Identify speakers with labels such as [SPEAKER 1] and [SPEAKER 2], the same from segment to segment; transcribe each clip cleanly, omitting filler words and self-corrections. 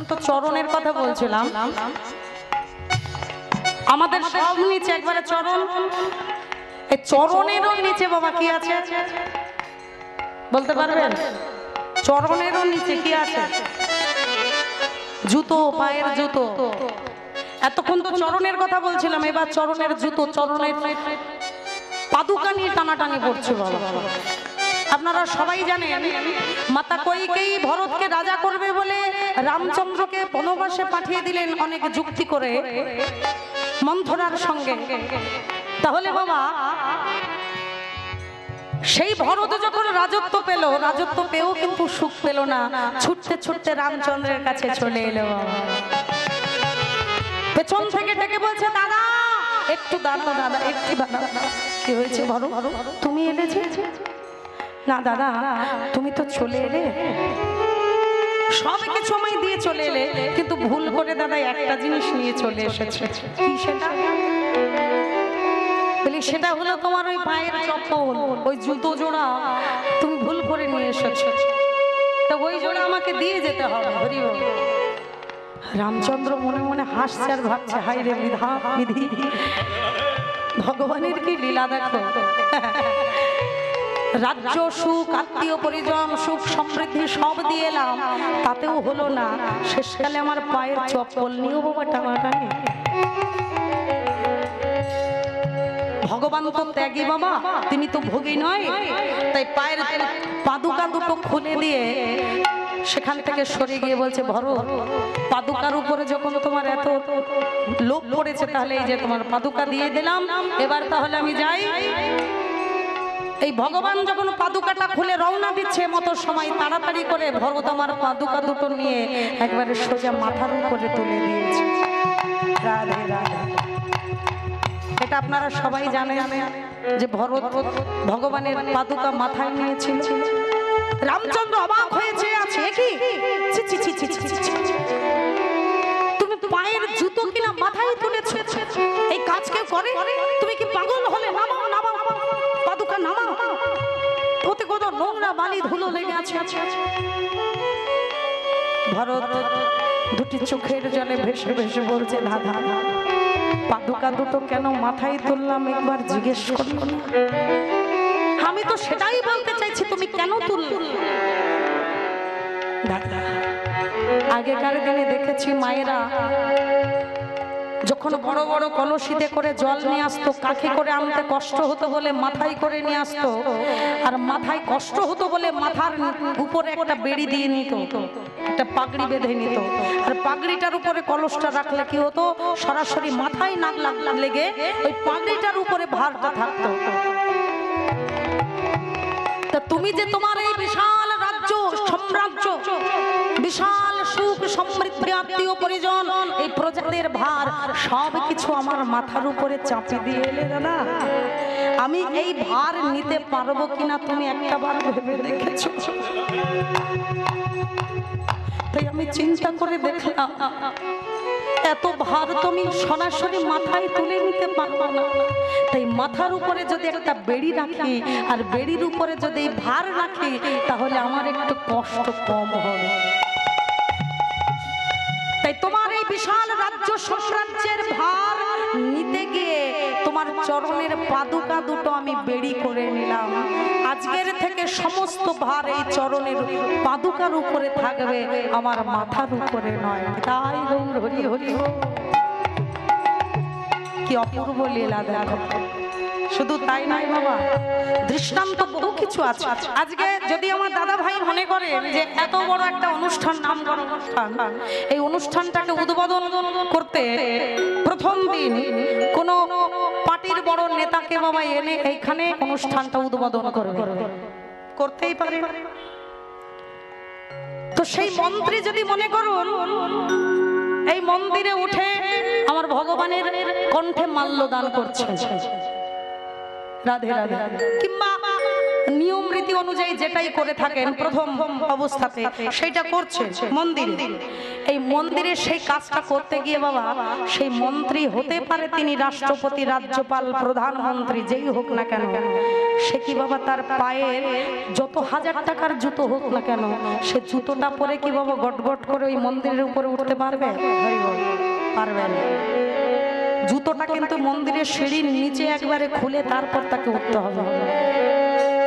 [SPEAKER 1] এতক্ষণ তো চরণের কথা বলছিলাম, আমাদের সব নিচে একবারে চরণ, এই চরণেরও নিচে বাবা কি আছে বলতে পারবেন? চরণেরও নিচে কি আছে? জুতো, পায়ের জুতো। এতক্ষণ তো চরণের কথা বলছিলাম, এবার চরণের জুতো, চরণের পাদুকা নিয়ে টানাটানি পড়ছে বাবা। আপনারা সবাই জানেন মাতা কইকেয়ী ভরতকে রাজা করবে বলে রামচন্দ্রকে বনবাসে পাঠিয়ে দিলেন অনেক যুক্তি করে মন্থরার সঙ্গে। তাহলে বাবা সেই ভরত যখন রাজত্ব পেল, রাজত্ব পেয়েও কিন্তু সুখ পেল না, ছুটতে ছুটতে রামচন্দ্রের কাছে চলে এলো। পেছন থেকে ডেকে বলছে, দাদা একটু দাঁড়াও, দাদা একটু দাঁড়াও। কি হয়েছে ভরত, তুমি এলেছে? না দাদা তুমি তো চলে এলে, সব কিছু আমায় দিয়ে চলে এলে, কিন্তু ভুল করে দাদা একটা জিনিস নিয়ে চলে এসেছে। কি সেটা? বলি সেটা হলো তোমার ওই পায়ের চপ্পল, ওই জুতো জোড়া তুমি ভুল করে নিয়ে এসেছো, তো ওই জোড়া আমাকে দিয়ে যেতে হবে। হরি বল। রামচন্দ্র মনে মনে হাসছে আর ভাবছে, হাই রে বিধি, ভগবানের কি লীলা দেখো। রাজ্য সুখ, আত্মীয় পরিজন সুখ, সমৃদ্ধি সব দিয়ে এলাম, তাতেও হলো না, শেষকালে আমার পায়ের চপ্পল নিয়েও বাবা টানাটানি। ভগবান তো ত্যাগী বাবা, তিনি তো ভোগী নয়, তাই পায়ের পাদুকা দুটো খুলে দিয়ে সেখান থেকে সরে গিয়ে বলছে, ভরত পাদুকার উপরে যখন তোমার এত লোভ পড়েছে, তাহলে এই যে তোমার পাদুকা দিয়ে দিলাম, এবার তাহলে আমি যাই। এই ভগবান যখন পাদুকাটা খুলে রওনা দিচ্ছে মতো সময় তাড়াতাড়ি করে ভরত আমার পাদুকা দুটো নিয়ে একবারে সোজা মাথার উপরে তুলে দিয়েছে। রাধে রাধে। এটা আপনারা সবাই জানেন যে ভরত ভগবানের পাদুকা মাথায় নিয়েছিল। রামচন্দ্র অবাক হয়েছে, আছে কি তুমি পায়ের জুতো কিনা মাথায় তুলেছো, এই কাজ কেউ করে? তুমি কি পাগল হলে? নামাও নামাও পাদুকা নামাও, ওতে কত নোংরা বালি ধুলো লেগে আছে। ভরত দুটি চোখের জলে ভেসে ভেসে বলছে, দাদা পাদুকা দুটো কেন মাথায় তুললাম একবার জিজ্ঞেস করো না। আমি তো সেটাই বলতে চাইছি, তুমি কেন তুললে? দাদা আগেকার দিনে দেখেছি মায়েরা যখন বড় বড় কলসিতে করে জল নিয়ে আসতো, কাঁখে করে আনতে কষ্ট হতো বলে মাথায় করে নিয়ে আসতো, আর মাথায় কষ্ট হতো বলে মাথার উপরে একটা বেড়ি দিয়ে নিত, একটা পাগড়ি বেঁধে নিত, আর পাগড়িটার উপরে কলসটা রাখলে কি হতো, সরাসরি মাথায় নাক লেগে ওই পাগড়িটার উপরে ভারটা থাকতো। তা তুমি যে তোমার এই বিশাল রাজ্য, সাম্রাজ্য, বিশাল সুখ সমৃদ্ধি, আত্মীয় পরিজন, এই প্রজাদের ভার সব কিছু আমার মাথার উপরে চাপি দিয়ে এলে, দাদা আমি এই ভার নিতে পারবো কিনা তুমি একটাবার ভেবে দেখেছো? তাই আমি চিন্তা করে দেখলাম এত ভার তুমি সরাসরি মাথায় তুলে নিতে পারবো না, তাই মাথার উপরে যদি একটা বেড়ি রাখি আর বেড়ির উপরে যদি ভার রাখি, তাহলে আমার একটু কষ্ট কম হবে। তাই তোমার এই বিশাল রাজ্য সাম্রাজ্যের ভার নিতে গিয়ে তোমার চরণের পাদুকা দুটো আমি বেড়ি করে নিলাম। আজকের থেকে সমস্ত ভার এই চরণের পাদুকার উপরে থাকবে, আমার মাথার উপরে নয়। তাই হরি হরি। কি অপূর্ব লীলা দেখো। শুধু তাই নয় বাবা, দৃষ্টান্ত বহু কিছু আছে। আজকে যদি আমার দাদা ভাই মনে করে যে এত বড় একটা অনুষ্ঠান, নামকর অনুষ্ঠান, এই অনুষ্ঠানটাকে উদ্বোধন করতে প্রথম দিন কোন পার্টির বড় নেতাকে বাবা এনে এইখানে অনুষ্ঠানটা উদ্বোধন করবে, করতেই পারে। তো সেই মন্ত্রী যদি মনে করুন এই মন্দিরে উঠে আমার ভগবানের কণ্ঠে মাল্যদান করছে, রাধে রাধে, কিংবা নিয়ম রীতি অনুযায়ী যেটাই করে থাকেন প্রথম অবস্থাতে সেটা করছে মন্দিরে, এই মন্দিরে সেই কাজটা করতে গিয়ে বাবা সেই মন্ত্রী হতে পারে তিনি রাষ্ট্রপতি, রাজ্যপাল, প্রধানমন্ত্রী যেই হোক না কেন, সে কি বাবা তার পায়ের যত হাজার টাকার জুতো হোক না কেন সে জুতোটা পরে কি বাবা গটগট করে ওই মন্দিরের উপরে উঠতে পারবে? পারবে না। জুতোটা কিন্তু মন্দিরের সিঁড়ির নিচে একবারে খুলে তারপর তাকে উঠতে হবে।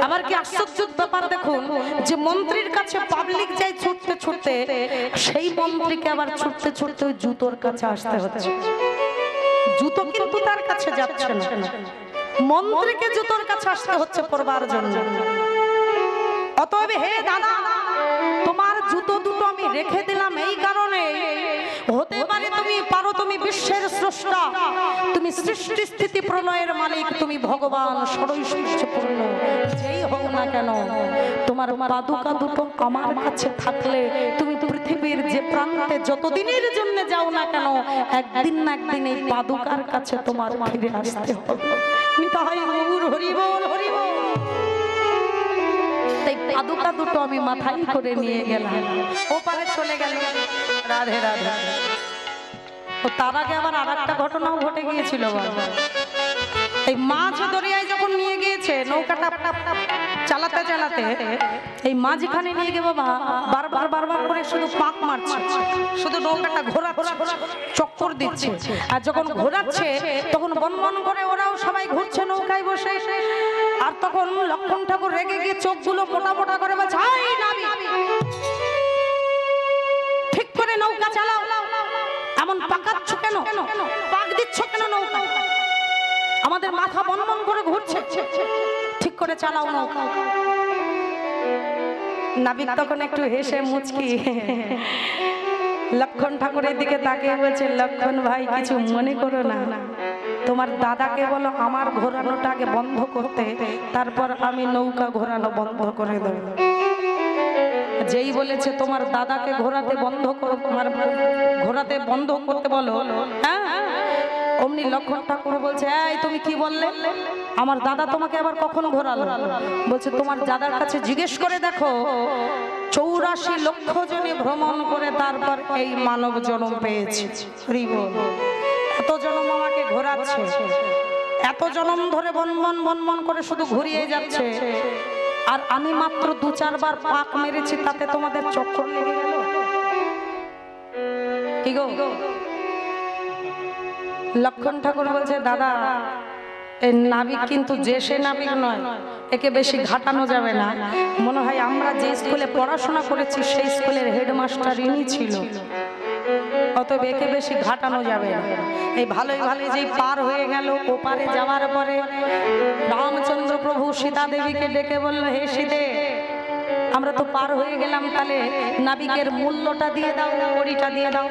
[SPEAKER 1] আবার কি আশ্চর্যের ব্যাপার দেখুন, যে মন্ত্রীর কাছে পাবলিক যায় ছুটতে ছুটতে, সেই মন্ত্রীকে আবার ছুটতে ছুটতে ওই জুতোর কাছে আসতে হচ্ছে। জুতো কিন্তু তার কাছে যাচ্ছে না, মন্ত্রীকে জুতোর কাছে আসতে হচ্ছে পড়বার জন্য। অতএব হে দাদা, তোমার জুতো দুটো আমি রেখে দিলাম এই কারণে, হতে পারে তুমি পারো, তুমি বিশ্বের স্রষ্টা, তুমি সৃষ্টি স্থিতি প্রলয়ের মালিক, তুমি ভগবান সর্বৈশ্বর্যপূর্ণ, যেই হও না কেন তোমার পাদুকা দুটো আমার কাছে থাকলে তুমি পৃথিবীর যে প্রান্তে যতদিনের জন্য যাও না কেন একদিন না একদিন এই পাদুকার কাছে তোমার ফিরে আসতে হবে। নিতাই গৌর হরি বল, হরি বল। তাই পাদুকা দুটো আমি মাথায় করে নিয়ে গেলাম, ওপারে চলে গেল। রাধে রাধে। ও তার আগে আবার আর একটা ঘটনাও ঘটে গিয়েছিল বাবা। এই মাঝ দরিয়ায় যখন নিয়ে গিয়েছে নৌকাটা চালাতে চালাতে, এই মাঝখানে নিয়ে গিয়ে বাবা বারবার বারবার করে শুধু পাক মারছে, শুধু নৌকাটা ঘোরাচ্ছে, চক্কর দিচ্ছে। আর যখন ঘোরাচ্ছে তখন বনবন করে ওরাও সবাই ঘুরছে নৌকায় বসে। আর তখন লক্ষণ ঠাকুর রেগে গিয়ে চোখগুলো মোটা মোটা করে বলছে, ঠিক করে নৌকা চালাও, এমন পাকাচ্ছ কেন, পাক দিচ্ছ কেন নৌকা, আমাদের মাথা বনবন করে ঘুরছে, ঠিক করে চালাও নৌকা। নাবিক তখন একটু হেসে মুচকি লক্ষণ ঠাকুরের দিকে তাকিয়ে বলছে, লক্ষণ ভাই কিছু মনে করো না, তোমার দাদাকে বলো আমার ঘোরানোটা আগে বন্ধ করতে, তারপর আমি নৌকা ঘোরানো বন্ধ করে দেব। যেই বলেছে তোমার দাদাকে ঘোরাতে বন্ধ করো, তোমার ঘোরাতে বন্ধ করতে বলো, হ্যাঁ, অমনি লক্ষণ ঠাকুর বলছে, এই তুমি কি বললে, আমার দাদা তোমাকে আবার কখন ঘোরালো? বলছে তোমার দাদার কাছে জিজ্ঞেস করে দেখো, 84 লক্ষ জনে ভ্রমণ করে তারপর এই মানব জন্ম পেয়েছে। এত জন্ম আমাকে ঘোরাচ্ছে, এত জন্ম ধরে বনবন বনবন করে শুধু ঘুরিয়ে যাচ্ছে, আর আমি মাত্র 2-4 বার পাক মেরেছি, তাতে তোমাদের চক্কর লেগে গেল। কি গো? লক্ষণ ঠাকুর বলছে, দাদা এই নাবিক কিন্তু যে সে নাবিক নয়, একে বেশি ঘাটানো যাবে না। মনে হয় আমরা যে স্কুলে পড়াশোনা করেছি সেই স্কুলের হেডমাস্টার ইনি ছিল, অতএব একে বেশি ঘাটানো যাবে না। এই ভালোই ভালোই যেই পার হয়ে গেল, ওপারে যাওয়ার পরে রামচন্দ্র প্রভু সীতা দেবীকে ডেকে বলল, হে সীতে, আমরা তো পার হয়ে গেলাম, তাহলে নাবিকের মূল্যটা দিয়ে দাও, কড়িটা দিয়ে দাও।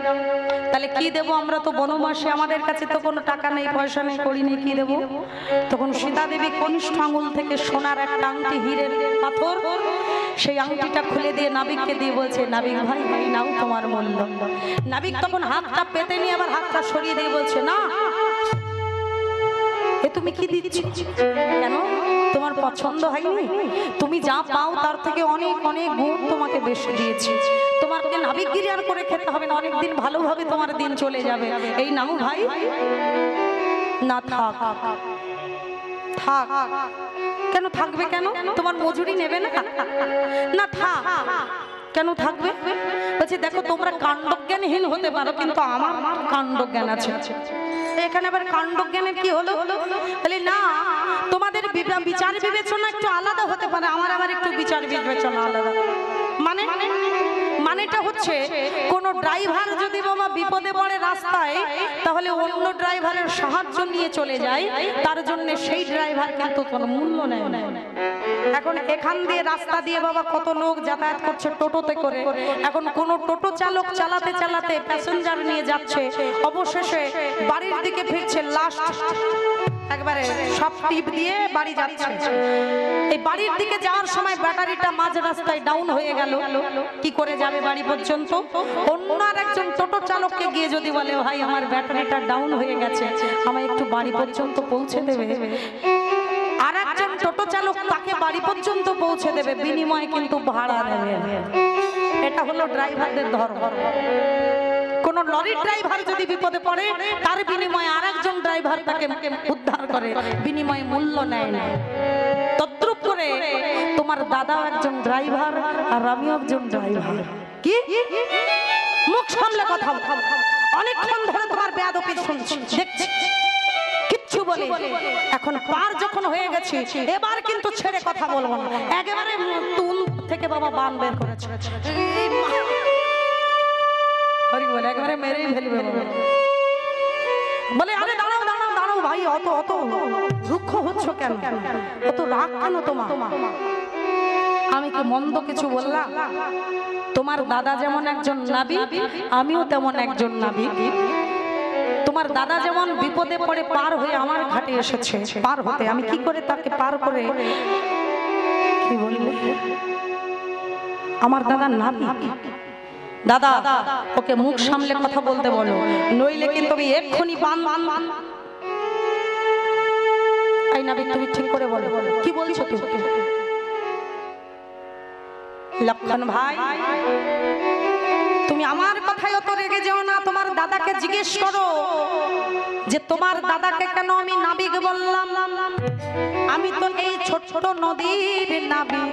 [SPEAKER 1] তাহলে কি দেব, আমরা তো বনবাসী, আমাদের কাছে তো কোনো টাকা নেই, পয়সা নেই, কড়ি নেই, কি দেব? তখন সীতা দেবী কনিষ্ঠ আঙুল থেকে সোনার একটা আংটি, হীরের পাথর, সেই আংটিটা খুলে দিয়ে নাবিককে দিয়ে বলছে, নাবিক ভাই ভাই নাও তোমার মূল্য। নাবিক তখন হাতটা পেতে নিয়ে আবার হাতটা সরিয়ে দিয়ে বলছে, না, এ তুমি কি দিচ্ছ? কেন, তোমার পছন্দ হয়নি? তুমি যা পাও তার থেকে অনেক অনেক গুণ তোমাকে বেশি দিয়েছি, তোমাকে নাবিকগিরি আর করে খেতে হবে না, অনেকদিন ভালোভাবে তোমার দিন চলে যাবে, এই নাও ভাই। না, থাক থাক। কেন থাকবে, কেন তোমার মজুরি নেবে না? না থাক। কেন থাকবে? বলছি দেখো তোমরা কাণ্ডজ্ঞানহীন হতে পারো, কিন্তু আমার কাণ্ডজ্ঞান আছে। এখানে আবার কাণ্ডজ্ঞানের কি হলো? বলি না, তোমাদের বিচার বিবেচনা একটু আলাদা হতে পারে, আমার আবার একটু বিচার বিবেচনা আলাদা। মানেটা হচ্ছে কোন ড্রাইভার যদি বাবা বিপদে পড়ে রাস্তায়, তাহলে অন্য ড্রাইভারের সাহায্য নিয়ে চলে যায়, তার জন্য সেই ড্রাইভার কিন্তু কোনো মূল্য নেয় না। এখন এখান দিয়ে রাস্তা দিয়ে বাবা কত লোক যাতায়াত করছে টোটোতে করে, এখন কোন টোটো চালক চালাতে চালাতে প্যাসেঞ্জার নিয়ে যাচ্ছে, অবশেষে বাড়ির দিকে ফিরছে, লাস্ট একবারে সব টিপ দিয়ে বাড়ি যাচ্ছে। এই বাড়ির দিকে যাওয়ার সময় ব্যাটারিটা মাঝ রাস্তায় ডাউন হয়ে গেল, কি করে যাবে বাড়ি পর্যন্ত? অন্য আর একজন টোটো চালককে গিয়ে যদি বলে, ভাই আমার ব্যাটারিটা ডাউন হয়ে গেছে, আমায় একটু বাড়ি পর্যন্ত পৌঁছে দেবে, আর একজন টোটো চালক তাকে বাড়ি পর্যন্ত পৌঁছে দেবে, বিনিময়ে কিন্তু ভাড়া দেবে। এটা হলো ড্রাইভারদের ধর্ম। লরির ড্রাইভার যদি বিপদে পড়ে তার বিনিময়ে আরেকজন ড্রাইভার তাকে উদ্ধার করে, বিনিময়ে মূল্য নেয় না। তদ্রূপ করে তোমার দাদাও একজন ড্রাইভার আর আমিও একজন ড্রাইভার। কি মুখ সামলে কথা বল, অনেকক্ষণ ধরে তোমার বেয়াদবি শুনছি দেখছি, কিচ্ছু বলি। এখন পার যখন হয়ে গেছে এবার কিন্তু ছেড়ে কথা বলবো না, একেবারে তুল থেকে বাবা বান বের করেছে, একেবারে মেরেই ফেলবে বলে। আরে দাঁড়াও দাঁড়াও দাঁড়াও ভাই, অত অত রুক্ষ হচ্ছ কেন, অত রাগ কেন তোমার? আমি কি মন্দ কিছু বললাম? তোমার দাদা যেমন একজন নাবিক, আমিও তেমন একজন নাবিক। তোমার দাদা যেমন বিপদে পড়ে পার হয়ে আমার ঘাটে এসেছে, পার হতে আমি কি করে তাকে পার করে, কি বললে আমার দাদা নাবিক। দাদা ওকে মুখ সামলে কথা বলতে বলো, নইলে কিন্তু আমি এক্ষুনি বান বান বান। এই নাবিক তুমি ঠিক করে বলো, কি বলছো তুমি? লক্ষণ ভাই তুমি আমার কথায় অত রেগে যেও না, তোমার দাদাকে জিজ্ঞেস করো যে তোমার দাদাকে কেন আমি নাবিক বললাম। আমি তো এই ছোট ছোট নদীর নাবিক,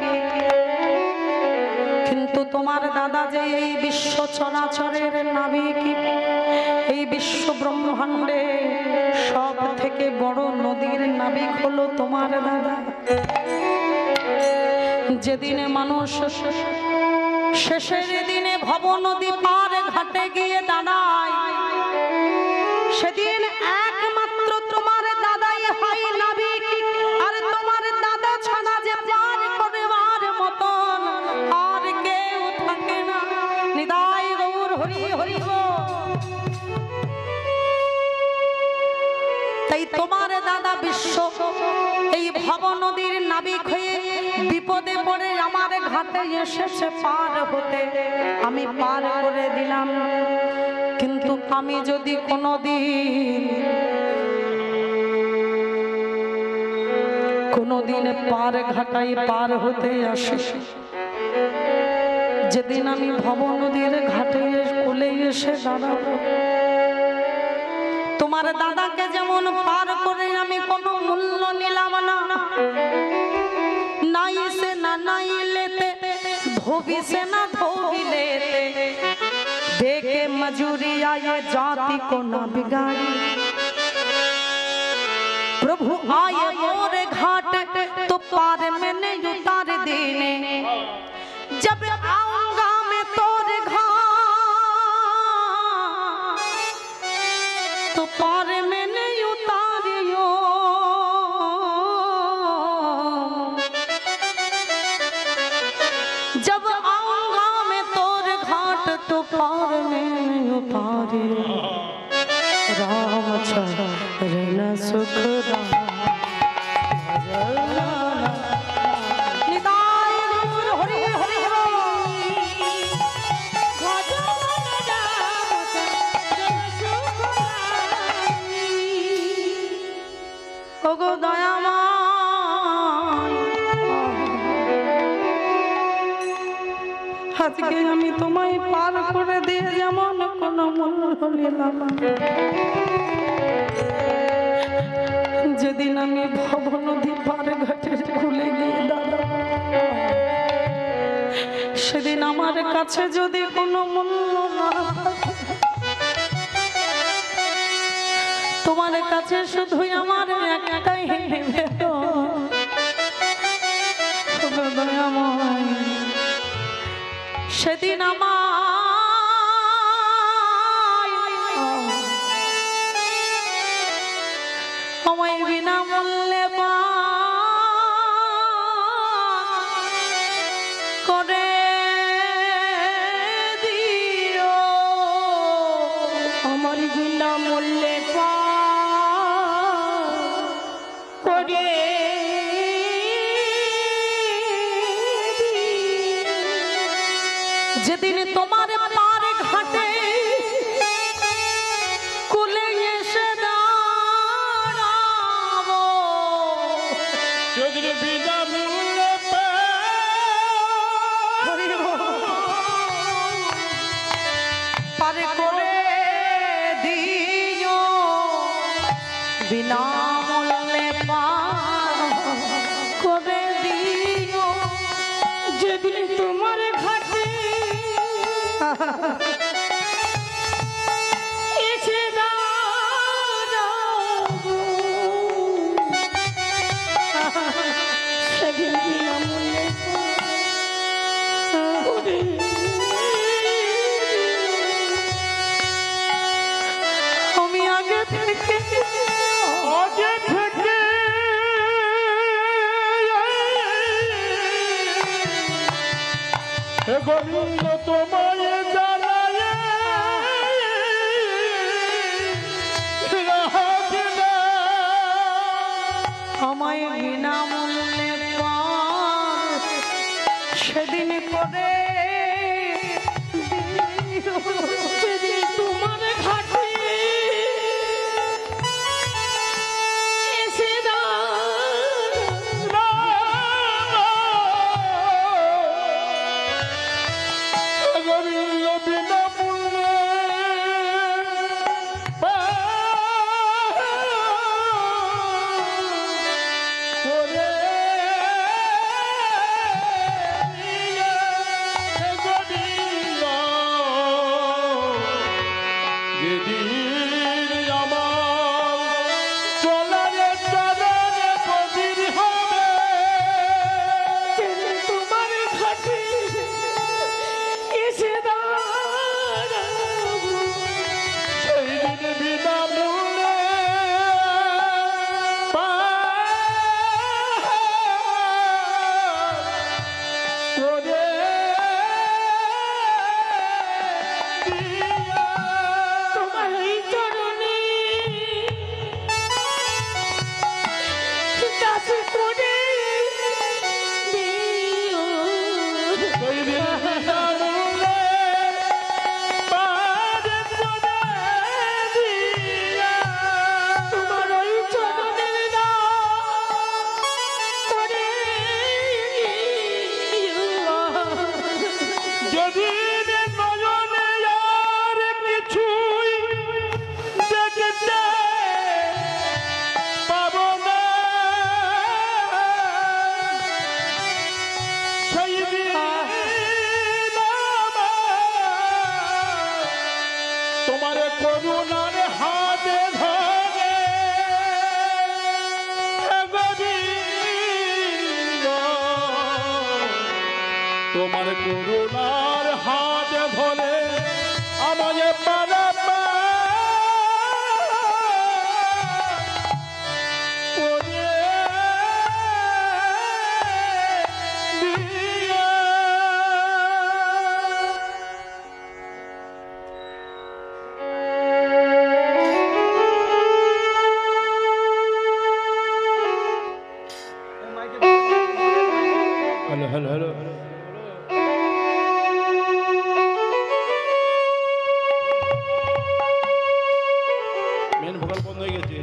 [SPEAKER 1] কিন্তু তোমার দাদা যে এই বিশ্ব চরাচরের নাবিক, এই বিশ্ব ব্রহ্মাণ্ডে সব থেকে বড় নদীর নাবিক হলো তোমার দাদা। যেদিনে মানুষ শেষের দিনে ভব নদী পার ঘাটে গিয়ে দাঁড়ায়, সেদিন একমাত্র তোমার দাদাই হয় নাবিক। আর তোমার দাদা ছাড়া যে পার করবার মতন আর কেউ থাকে না। নিতাই গৌর হরি হরি। তাই তোমার দাদা বিশ্ব এই ভব নদীর নাবিক হয়ে বিপদে পড়ে আমার ঘাটে এসেছে পার হতে, আমি পার করে দিলাম। কিন্তু আমি যদি কোনোদিন পার ঘাটাই পার হতে আসি, যেদিন আমি ভব নদীর ঘাটে কোলে এসে দাঁড়াবো, তোমার দাদাকে যেমন পার করে আমি কোনো মূল্য নিলাম না, নাই সে না নাই लेते, धोबी से ना धोबी लेते, देके मजूरिया ये जाति को ना बिगाड़ी। प्रभु आए मोरे घाट तो पार में नहीं उतार देने, जब आऊंगा मैं तोरे घाट तो पार में नहीं उतारियो। जब आऊंगा मैं तोरे घाट तो पार में नहीं उतारियो। राम चरण सुख राम निताय गौर हरि हरि ওগো দয়াময়, আজকে আমি তোমায় পার করে দিয়ে যেমন কোনো মূল্য নিলাম না, যেদিন আমি ভব নদী পার ঘাটে খুলে গিয়ে দাঁড়াবো, সেদিন আমার কাছে যদি কোনো মূল্য না থাকে, তোমার কাছে শুধুই আমার একটাই দয়াময়, সেদিন আমায় বিনামূল্যে করে দিও, আমার বিনামূল্যে করে যেদিন তোমার পার ঘাটে কুলে এসে দাঁড়াবো, সেদিন বিনামূল্যে পার করে বিনামূল্যে পার করে দিও
[SPEAKER 2] যেদিন তোমার ঘাটে এসে দাঁড়াবো সেদিন বিনামূল্যে পার করে
[SPEAKER 1] আমি আগে থেকে
[SPEAKER 3] গোবিন্দ তোমায় জানায়
[SPEAKER 1] আমায় বিনামূল্যে পার সেদিন করে দিও।
[SPEAKER 2] যেদিন তোমার ঘাটে এসে
[SPEAKER 3] গোবিন্দ বিনামূল্যে করে গোবিন্দ যেদিন আমার চলার চরণে পবির হবে
[SPEAKER 2] যেদিন তোমার ঘাটে এসে দাঁড়াবো
[SPEAKER 3] সেই দিন বিনামূল্যে করে
[SPEAKER 2] তোমার এই চরণে দাসী করে দিও
[SPEAKER 3] সেই দিন বিনামূল্যে
[SPEAKER 2] তোমার ওই চরণের দাস করে দিও
[SPEAKER 3] যেদিন নয়নে আর কিছুই দেখতে পাবো না সেই দিন তোমার করুণার হাতে ধরে গোবিন্দ তোমার করুণার হাত ধরে আমায় পারাপার করে দিও। Hello hello hello main vocal বন্ধ হয়ে গেছে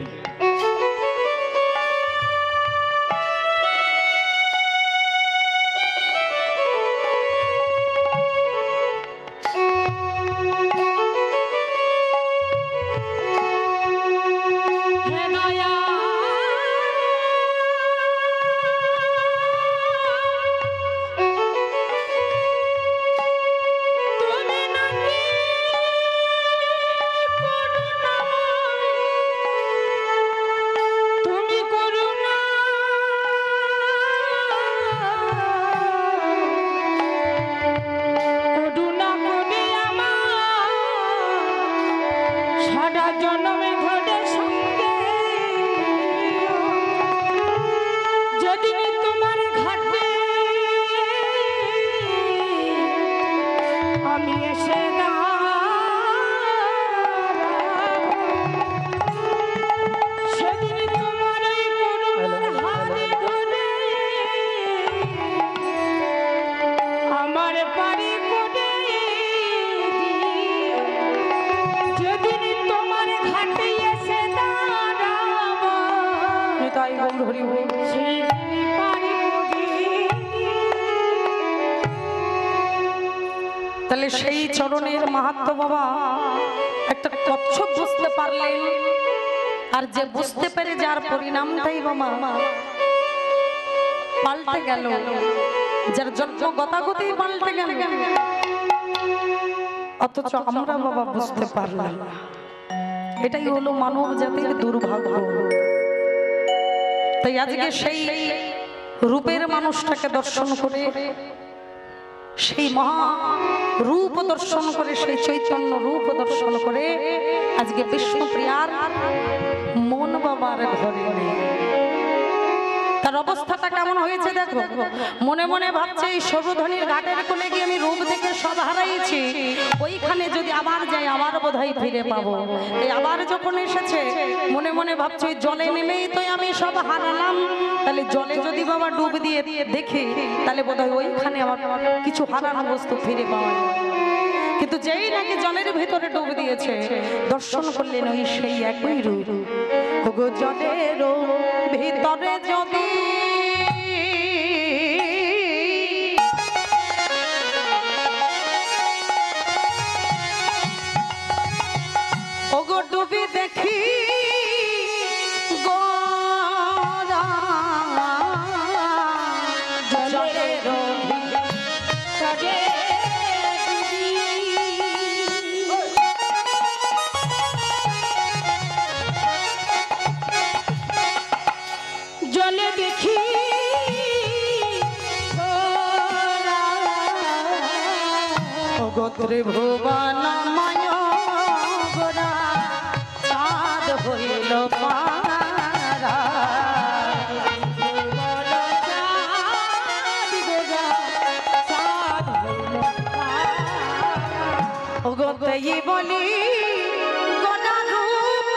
[SPEAKER 2] হে দয়া তুমি নাকি তুমি করুণা করুণা করে আমার সারা জন্মে ঘটে সঙ্গে যেদিন তোমার ঘাটে আমি এসে সেদিন তোমার এই করুণার হাতে ধরে আমার পারি করে দিও। যেদিন তোমার ঘাটে এসে দাঁড়াবো
[SPEAKER 1] তাই গৌর হরি বল।
[SPEAKER 2] সেদিন পারি করে
[SPEAKER 1] তাহলে সেই চরণের মাহাত্ম্য বাবা একটা কচ্ছপ বুঝতে পারলেন আর যে বুঝতে পেরে যার পরিণামটাই বাবা পাল্টে গেল, যার জন্ম গতাগতি পাল্টে গেল, অথচ আমরা বাবা বুঝতে পারলাম না। এটাই হলো মানব জাতির দুর্ভাগ্য। তাই আজকে সেই রূপের মানুষটাকে দর্শন করে, সেই মহা রূপ দর্শন করে, সেই চৈতন্য রূপ দর্শন করে আজকে বিষ্ণুপ্রিয়ার মন বাবার ঘরে নেই। তার অবস্থাটা কেমন হয়েছে দেখো। মনে মনে ভাবছে এই সর্বধনীর ঘাটের কোলে গিয়ে আমি রূপ দেখে সব হারাইছি, ওইখানে যদি আবার যাই আবার বোধহয় ফিরে পাবো। এই আবার যখন এসেছে মনে মনে ভাবছে ওই জলে নেমেই তো আমি সব হারালাম, তাহলে জলে যদি বাবা ডুব দিয়ে দেখি তাহলে বোধহয় ওইখানে আমার কিছু হারানো বস্তু ফিরে পাওয়া যায়। কিন্তু যেই নাকি জলের ভিতরে ডুব দিয়েছে দর্শন করলেন ওই সেই একই রূপ। ওগো জলের ভিতরে যদি ওগো ডুবি দেখি গোরা জলের ভিতরে
[SPEAKER 2] জলে দেখি
[SPEAKER 1] ত্রিভুবন মায় গোরা চাঁদ হইল পারা। ওগোতেই বলি গোরা রূপ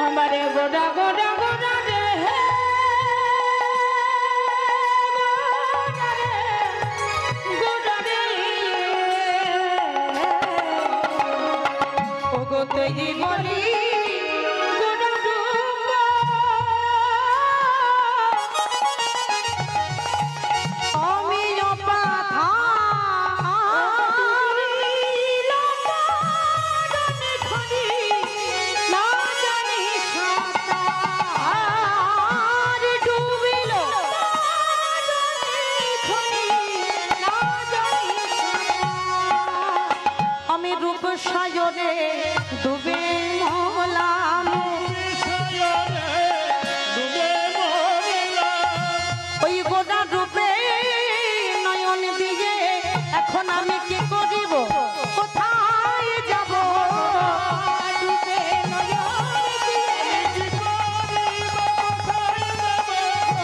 [SPEAKER 2] আমারে গোডা গোডা গোডা রে গোডা রে
[SPEAKER 1] ওগোতেই বলি
[SPEAKER 2] গোডা রূপ
[SPEAKER 1] আমি অপাথা
[SPEAKER 2] না জানি সাঁতার ডুবিল না জানি
[SPEAKER 1] আমি রূপ সায়রে ডুবে মলাম। ওই গোটা রূপে নয়ন দিয়ে এখন আমি কি করিব, কোথায় যাব?
[SPEAKER 2] ডুবে নয়ন দিয়ে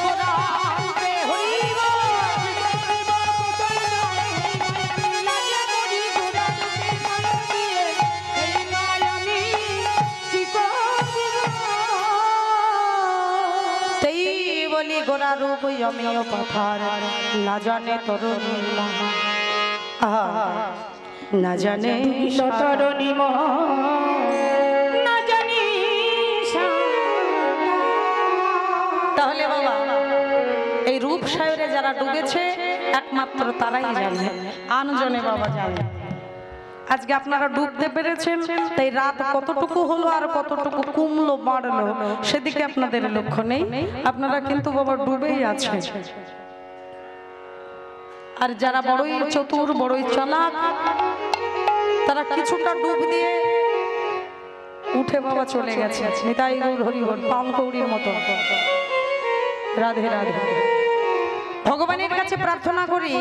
[SPEAKER 1] গোরা রূপে হইব
[SPEAKER 2] লাগে করি গোডা ডুবে নয়ন দিয়ে এই নয় আমি কি করিব।
[SPEAKER 1] সেই বলি গোরা রূপ আমিও পাথার না জানে তরুণী না জানে
[SPEAKER 2] তরুণী মহ না জানি
[SPEAKER 1] তাহলে বাবা এই রূপ সায়রে যারা ডুবেছে একমাত্র তারাই জানে, আনজনে বাবা জানে। আজকে আপনারা ডুবতে পেরেছেন, তাই রাত কতটুকু হলো আর কতটুকু কমলো বাড়লো সেদিকে আপনাদের লক্ষ্য নেই, আপনারা কিন্তু বাবা ডুবেই আছে। আর যারা বড়ই চতুর বড়ই চালাক তারা কিছুটা ডুব দিয়ে উঠে বাবা চলে গেছে। নিতাই গৌর হরি হরি পামকৌড়ির মতো। রাধে রাধে। ভগবানের কাছে প্রার্থনা করি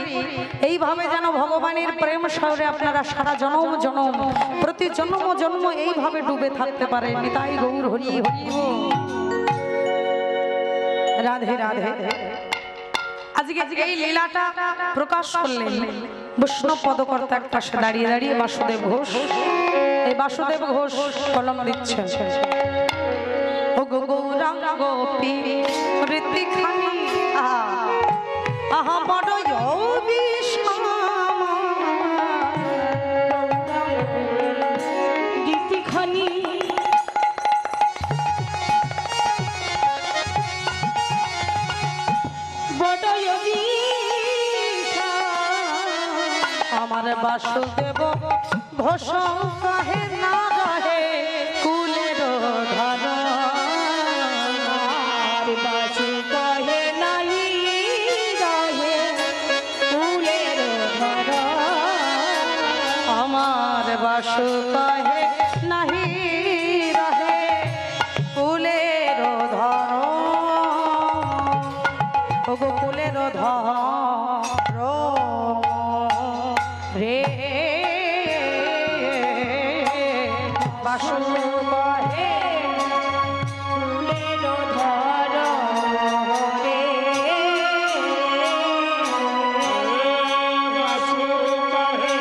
[SPEAKER 1] এইভাবে যেন ভগবানের প্রেম সাগরে আপনারা সারা জনম জনম প্রতি জন্ম জন্ম এইভাবে ডুবে থাকতে পারে। নিতাই গৌর হরি হরি রাধে রাধে। আজকে এই লীলাটা প্রকাশ করলেন বৈষ্ণব পদকর্তার পাশে দাঁড়িয়ে দাঁড়িয়ে বাসুদেব ঘোষ। এই বাসুদেব ঘোষ কলম দিচ্ছেন। ও গো গৌরাঙ্গ গোপী ঋতিখানি আহা বড়
[SPEAKER 2] গীতিখানি
[SPEAKER 1] বাসুদেব ঘোষ কহে না রহে কুলের ধর
[SPEAKER 2] বাসু কহে নাই রহে ফুলের ধর
[SPEAKER 1] আমার বাসু কহে নাহি রহে কুলের ধর ওগো কুলের ধর রে বাসু কহে
[SPEAKER 2] ফুলের ধর রে
[SPEAKER 3] বাসু কহে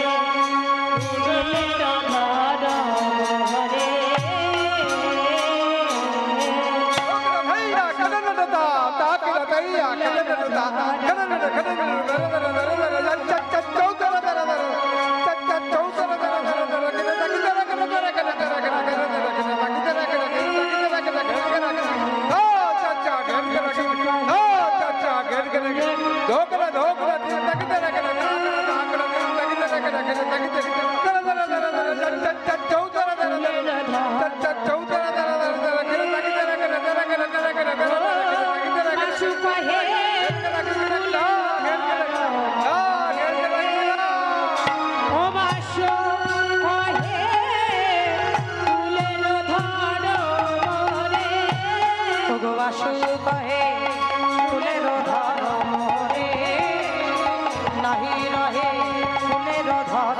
[SPEAKER 2] ফুলের ধর রে বাসু কহে ও বাসু কহে ফুলের ধর রে
[SPEAKER 1] ওগো বাসু কহে ফুলের ধর রে নাহি রহে ফুলের ধর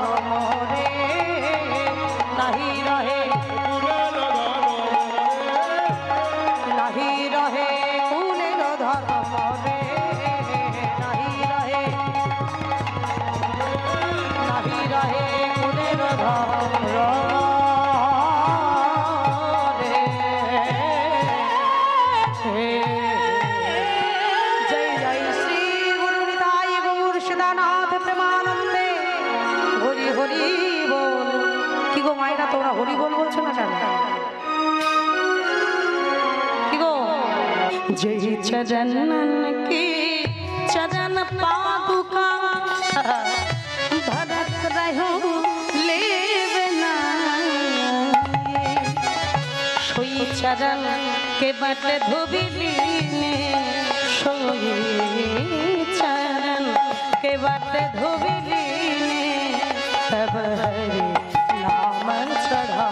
[SPEAKER 1] রে নাহি রহে নাহি রহে ফুলের ধর রে নাহি রহে নাহি রহে ফুলের ধর जय जय श्री गुरु निताई गौर सदानाथ प्रेमानंदे हरि हरि बोल কি গো মায়েরা তোমরা হরি বল বলছো না কেন কি গো जय चरणन की चरण पादुका भरत रहो लेवना सोई चरण के बट धोबिली ने सोई चरण के बट धोबिली ने तब हरि नाम चढ़ा